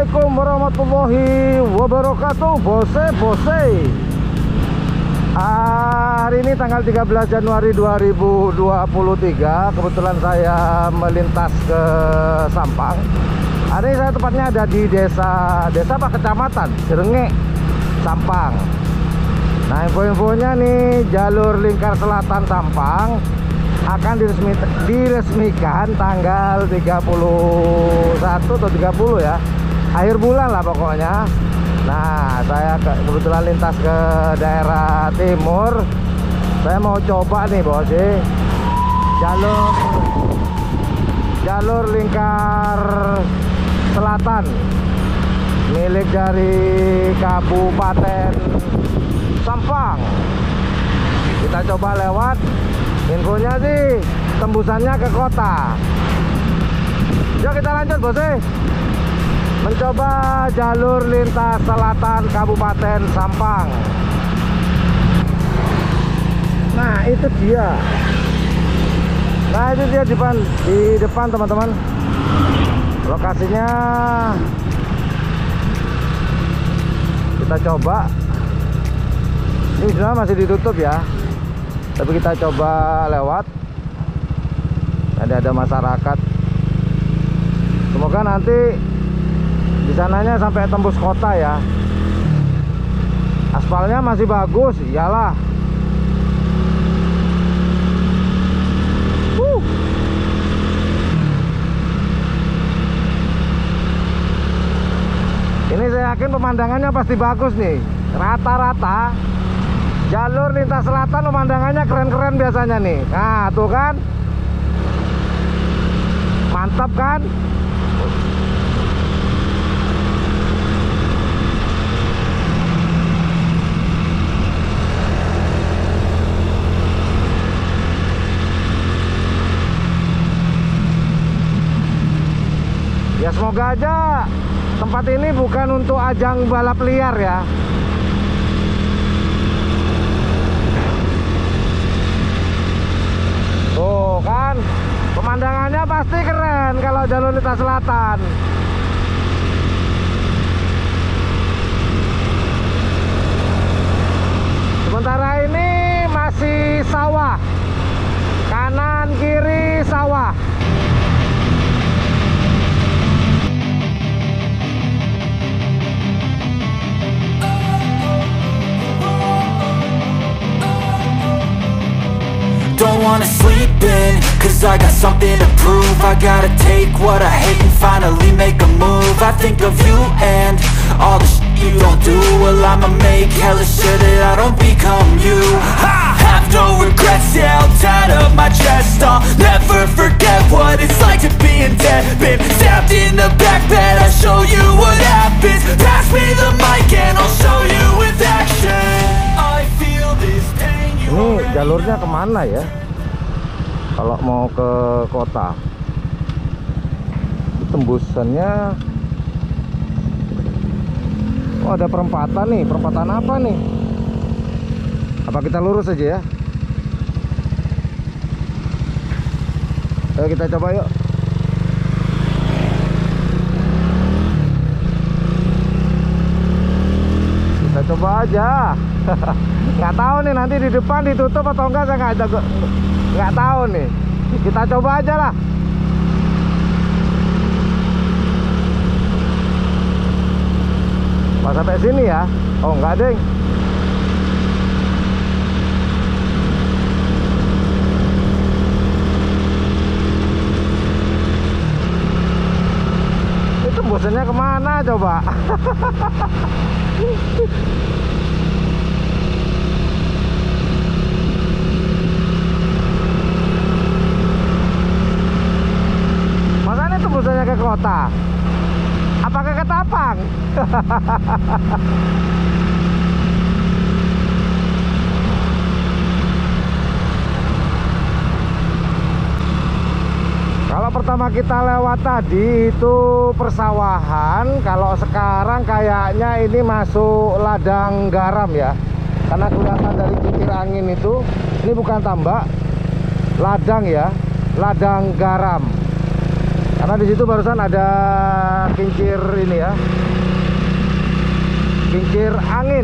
Assalamualaikum warahmatullahi wabarakatuh, bose. Hari ini tanggal 13 Januari 2023. Kebetulan saya melintas ke Sampang. Hari ini saya tepatnya ada di desa apa, kecamatan Jerenge, Sampang. Nah, info-infonya nih, jalur lingkar selatan Sampang akan diresmikan tanggal 31 atau 30 ya, akhir bulan lah pokoknya. Nah, saya kebetulan lintas ke daerah timur. Saya mau coba nih bos, jalur lingkar selatan milik dari Kabupaten Sampang. Kita coba lewat. Infonya sih tembusannya ke kota. Yuk kita lanjut bos, mencoba jalur lintas selatan Kabupaten Sampang. Nah itu dia. Di depan teman-teman. Lokasinya kita coba. Ini sebenarnya masih ditutup ya, tapi kita coba lewat. Ada masyarakat. Semoga nanti di sananya sampai tembus kota ya. Aspalnya masih bagus, iyalah. Ini saya yakin pemandangannya pasti bagus nih. Rata-rata jalur lintas selatan pemandangannya keren-keren biasanya nih. Nah tuh kan, mantap kan. Ya semoga aja tempat ini bukan untuk ajang balap liar ya. Tuh kan, pemandangannya pasti keren kalau jalur lintas selatan. Sementara ini masih sawah, kanan kiri sawah. Don't wanna sleep in, cause I got something to prove. I gotta take what I hate and finally make a move. I think of you and all the shit you don't do. Well, I'ma make hella sure that I don't become you. I have no regrets, yeah, I'll tie up my chest. I'll never forget what it's like to be in debt. Been stabbed in the back bed, I'll show you what happens. Pass me the mic and I'll show you with action. I feel this pain. Ini jalurnya kemana ya? Kalau mau ke kota, tembusannya. Oh ada perempatan nih, perempatan apa nih? Apa kita lurus aja ya? Ayo kita coba yuk. Kita coba aja. Nggak tahu nih nanti di depan ditutup atau enggak, saya nggak tahu nih. Kita coba aja lah. Pas sampai sini ya. Oh enggak deng. Itu bosannya kemana coba? Tembusannya ke kota, apakah ke Tapang? Kalau pertama kita lewat tadi itu persawahan, kalau sekarang kayaknya ini masuk ladang garam ya, karena kelihatan dari kincir angin itu. Ini bukan tambak, ladang ya, ladang garam. Karena Karena di situ barusan ada kincir ini ya, kincir angin.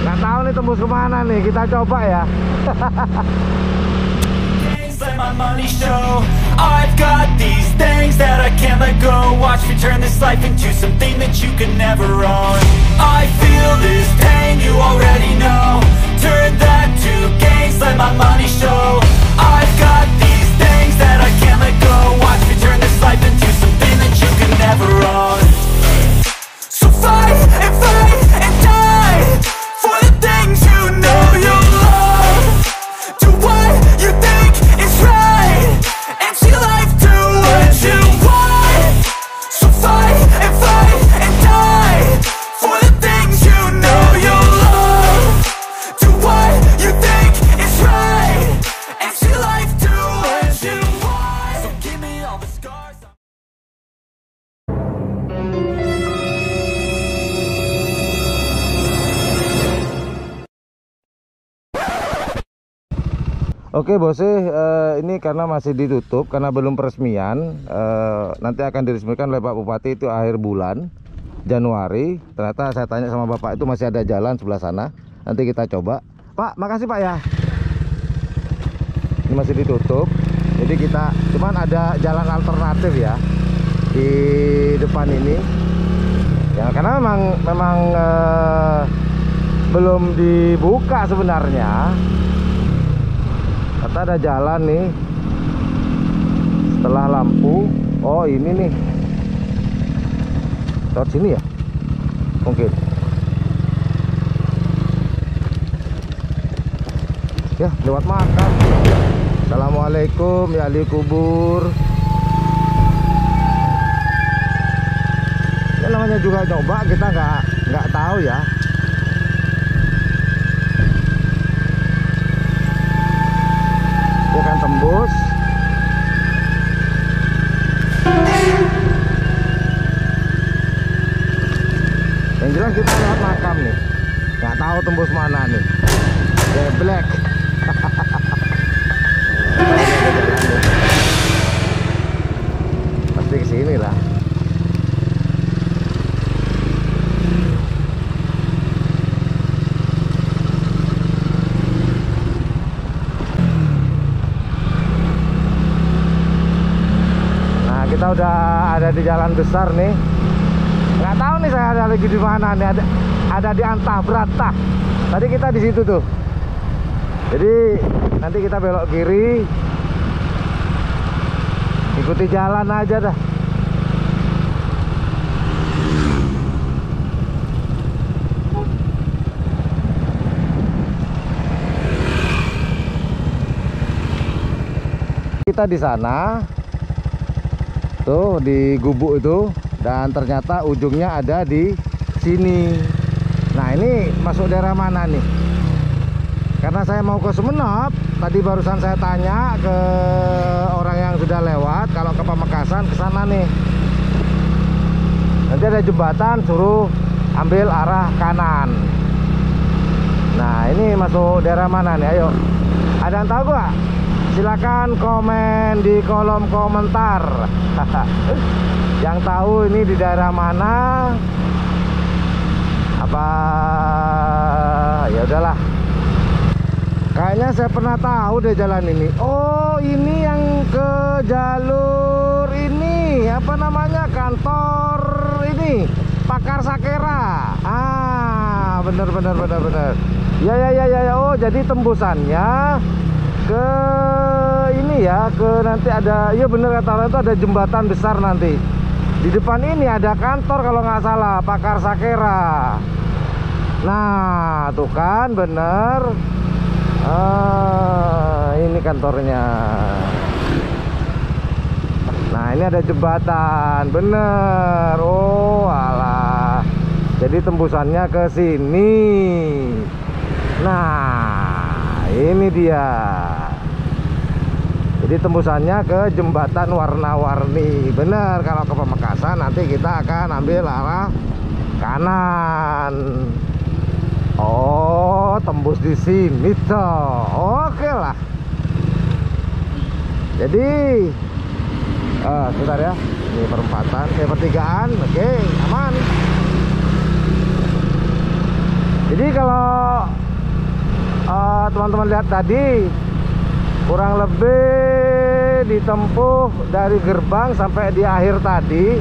Nggak tahu nih tembus kemana nih, kita coba ya. My money show. I've got these things that I can't let go. Watch me turn this life into something that you could never own. I feel this pain, you already know. Turn that to gains, let my money show. I've got these things that I can't let go. Watch me turn this life into something that you could never own. So fight and die for the things you know you love. Do what you think is right, and see life do what you want. So fight and die for the things you know you love. Do what you think is right, and see life do what you want. So give me all the scars. Oke bos, ini karena masih ditutup karena belum peresmian, nanti akan diresmikan oleh Pak Bupati itu akhir bulan Januari. Ternyata saya tanya sama Bapak itu masih ada jalan sebelah sana, nanti kita coba. Pak, makasih Pak ya. Ini masih ditutup, jadi kita cuman ada jalan alternatif ya di depan ini. Ya karena memang belum dibuka sebenarnya. Kata ada jalan nih setelah lampu. Oh ini nih, lewat sini ya mungkin ya, lewat makam. Assalamualaikum ya ahli kubur. Ya namanya juga coba, kita nggak tahu ya. Kan tembus. Yang jelas kita lewat makam nih, nggak tahu tembus mana nih. Black. Pasti kesini lah. Kita udah ada di jalan besar nih. Nggak tahu nih saya ada lagi di mana nih. Ada di Antah Brata. Tadi kita di situ tuh. Jadi nanti kita belok kiri. Ikuti jalan aja dah. Kita di sana. Tuh di gubuk itu, dan ternyata ujungnya ada di sini. Nah ini masuk daerah mana nih? Karena saya mau ke Sumenep, tadi barusan saya tanya ke orang yang sudah lewat, kalau ke Pamekasan ke sana nih. Nanti ada jembatan, suruh ambil arah kanan. Nah ini masuk daerah mana nih? Ayo, ada yang tahu gak? Silakan komen di kolom komentar. Yang tahu ini di daerah mana? Apa ya udahlah. Kayaknya saya pernah tahu deh jalan ini. Oh, ini yang ke jalur ini, apa namanya? Kantor ini, Pakar Sakera. Ah, bener. Ya. Oh, jadi tembusannya ke ini ya, ke nanti ada, iya bener kata orang itu ada jembatan besar nanti di depan ini, ada kantor kalau nggak salah, Pakar Sakera. Nah tuh kan bener. Ini kantornya. Nah ini ada jembatan, bener. Oh alah, jadi tembusannya ke sini. Nah ini dia. Jadi tembusannya ke jembatan warna-warni. Bener, kalau ke Pamekasan nanti kita akan ambil arah kanan. Oh, tembus di sini toh. Oke lah. Jadi Sebentar ya, ini perempatan, pertigaan, oke, aman. Jadi kalau teman-teman lihat tadi, kurang lebih ditempuh dari gerbang sampai di akhir tadi.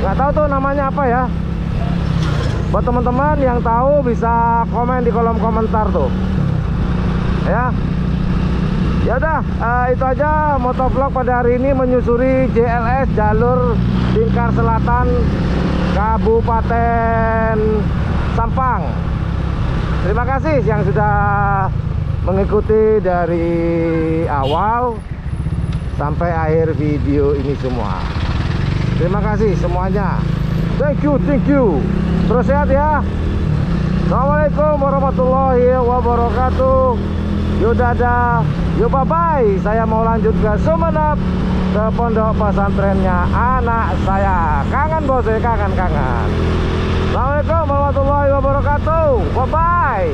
Nggak tahu tuh namanya apa ya. Buat teman-teman yang tahu bisa komen di kolom komentar tuh. Ya. Ya udah, itu aja motovlog pada hari ini menyusuri JLS jalur Lingkar Selatan Kabupaten Sampang. Terima kasih yang sudah mengikuti dari awal sampai akhir video ini semua. Terima kasih semuanya. Thank you. Terus sehat ya. Assalamualaikum warahmatullahi wabarakatuh. Yo dadah, yo bye-bye. Saya mau lanjut ke Sumenep, ke pondok pesantrennya anak saya. Kangen bos, kangen. Assalamualaikum warahmatullahi wabarakatuh. Bye-bye.